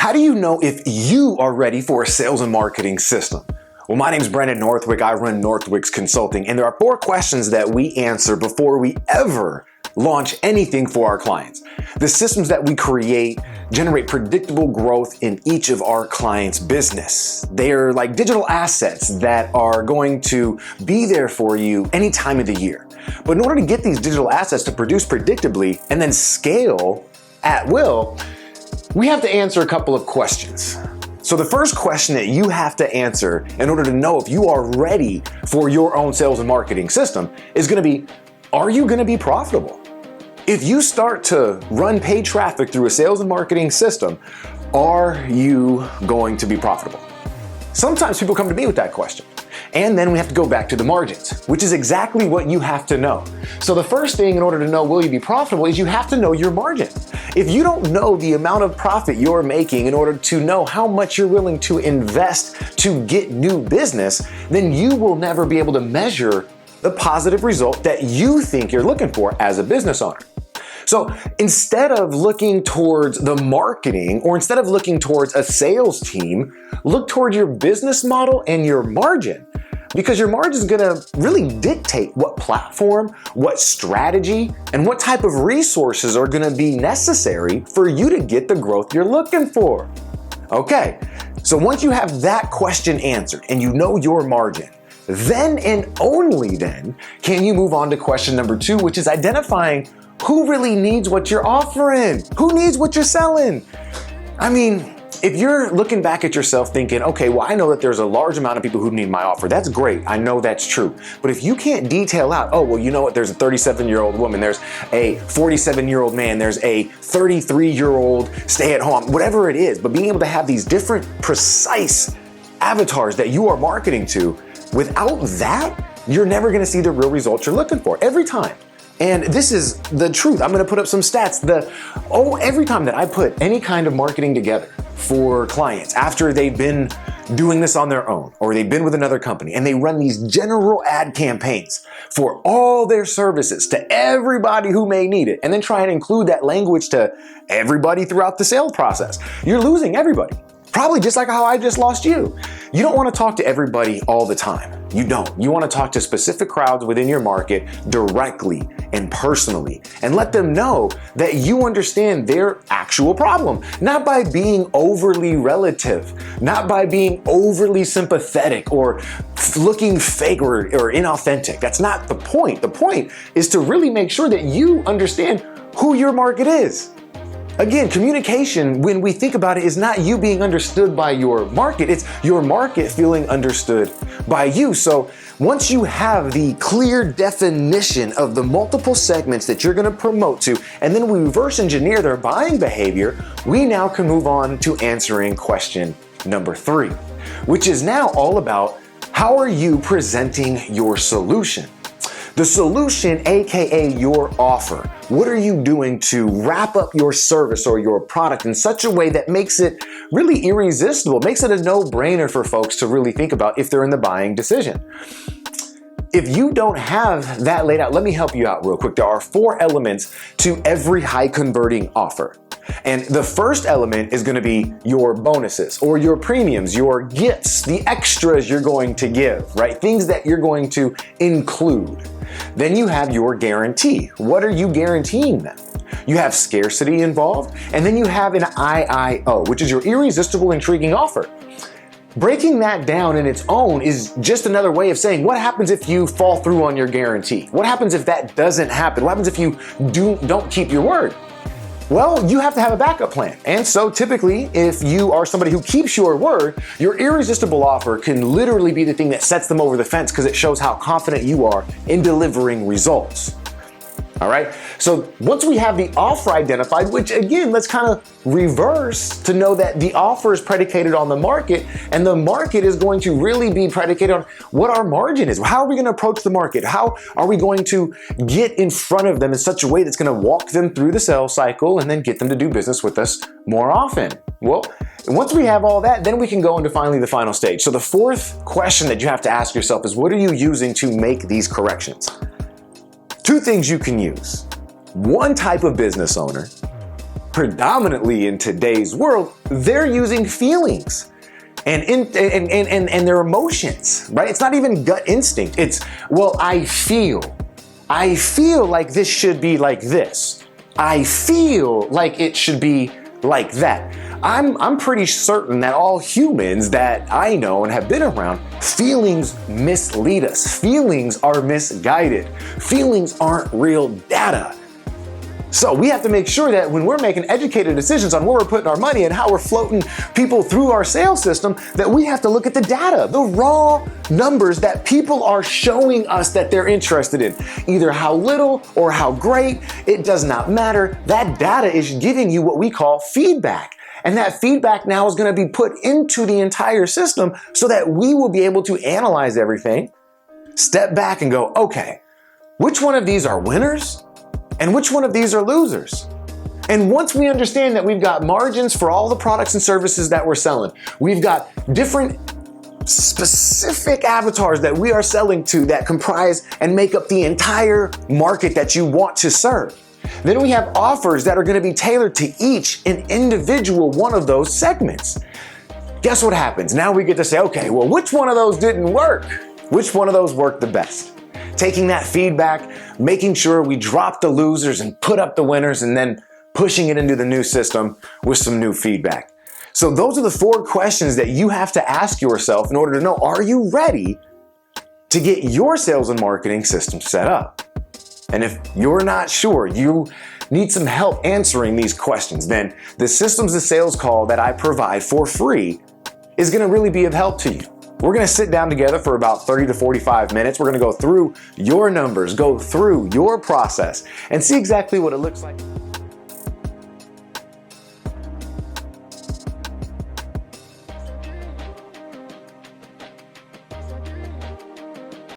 How do you know if you are ready for a sales and marketing system? Well, my name's Brandon Northwick. I run Northwicks Consulting, and there are 4 questions that we answer before we ever launch anything for our clients. The systems that we create generate predictable growth in each of our clients' business. They are like digital assets that are going to be there for you any time of the year. But in order to get these digital assets to produce predictably and then scale at will, we have to answer a couple of questions. So the first question that you have to answer in order to know if you are ready for your own sales and marketing system is going to be, are you going to be profitable? If you start to run paid traffic through a sales and marketing system, are you going to be profitable? Sometimes people come to me with that question. And then we have to go back to the margins, which is exactly what you have to know. So the first thing in order to know will you be profitable is you have to know your margin. If you don't know the amount of profit you're making in order to know how much you're willing to invest to get new business, then you will never be able to measure the positive result that you think you're looking for as a business owner. So instead of looking towards the marketing or instead of looking towards a sales team, look toward your business model and your margin, because your margin is going to really dictate what platform, what strategy, and what type of resources are going to be necessary for you to get the growth you're looking for. Okay, so once you have that question answered and you know your margin, then and only then can you move on to question number 2, which is identifying who really needs what you're offering? Who needs what you're selling? I mean, if you're looking back at yourself thinking, okay, well, I know that there's a large amount of people who need my offer. That's great. I know that's true. But if you can't detail out, oh, well, you know what? There's a 37-year-old woman. There's a 47-year-old man. There's a 33-year-old stay-at-home, whatever it is. But being able to have these different precise avatars that you are marketing to, without that, you're never going to see the real results you're looking for every time. And this is the truth. I'm going to put up some stats. Every time that I put any kind of marketing together for clients after they've been doing this on their own or they've been with another company and they run these general ad campaigns for all their services to everybody who may need it and then try and include that language to everybody throughout the sales process, you're losing everybody. Probably just like how I just lost you. You don't want to talk to everybody all the time. You don't. You want to talk to specific crowds within your market directly and personally and let them know that you understand their actual problem, not by being overly relative, not by being overly sympathetic or looking fake or inauthentic. That's not the point. The point is to really make sure that you understand who your market is. Again, communication, when we think about it, is not you being understood by your market. It's your market feeling understood by you. So once you have the clear definition of the multiple segments that you're going to promote to, and then we reverse engineer their buying behavior, we now can move on to answering question number 3, which is now all about how are you presenting your solution? The solution, AKA your offer. What are you doing to wrap up your service or your product in such a way that makes it really irresistible, makes it a no-brainer for folks to really think about if they're in the buying decision? If you don't have that laid out, let me help you out real quick. There are 4 elements to every high converting offer. And the first element is going to be your bonuses or your premiums, your gifts, the extras you're going to give, right? Things that you're going to include. Then you have your guarantee. What are you guaranteeing them? You have scarcity involved, and then you have an IIO, which is your irresistible, intriguing offer. Breaking that down in its own is just another way of saying, what happens if you fall through on your guarantee? What happens if that doesn't happen? What happens if you don't keep your word? Well, you have to have a backup plan. And so typically, if you are somebody who keeps your word, your irresistible offer can literally be the thing that sets them over the fence because it shows how confident you are in delivering results. All right. So once we have the offer identified, which again, let's kind of reverse to know that the offer is predicated on the market and the market is going to really be predicated on what our margin is. How are we going to approach the market? How are we going to get in front of them in such a way that's going to walk them through the sales cycle and then get them to do business with us more often? Well, once we have all that, then we can go into finally the final stage. So the 4th question that you have to ask yourself is, what are you using to make these corrections? 2 things you can use. One type of business owner predominantly in today's world, they're using feelings and their emotions, right? It's not even gut instinct. It's, well, I feel like this should be like this. I feel like it should be like that. I'm pretty certain that all humans that I know and have been around, feelings mislead us. Feelings are misguided. Feelings aren't real data. So we have to make sure that when we're making educated decisions on where we're putting our money and how we're floating people through our sales system, that we have to look at the data, the raw numbers that people are showing us that they're interested in. Either how little or how great, it does not matter. That data is giving you what we call feedback. And that feedback now is going to be put into the entire system so that we will be able to analyze everything, step back and go, okay, which one of these are winners? And which one of these are losers? And once we understand that we've got margins for all the products and services that we're selling, we've got different specific avatars that we are selling to that comprise and make up the entire market that you want to serve. Then we have offers that are going to be tailored to each and individual one of those segments. Guess what happens? Now we get to say, okay, well, which one of those didn't work? Which one of those worked the best? Taking that feedback, making sure we drop the losers and put up the winners, and then pushing it into the new system with some new feedback. So those are the 4 questions that you have to ask yourself in order to know, are you ready to get your sales and marketing system set up? And if you're not sure, you need some help answering these questions, then the Systems to Sales call that I provide for free is going to really be of help to you. We're going to sit down together for about 30 to 45 minutes. We're going to go through your numbers, go through your process, and see exactly what it looks like.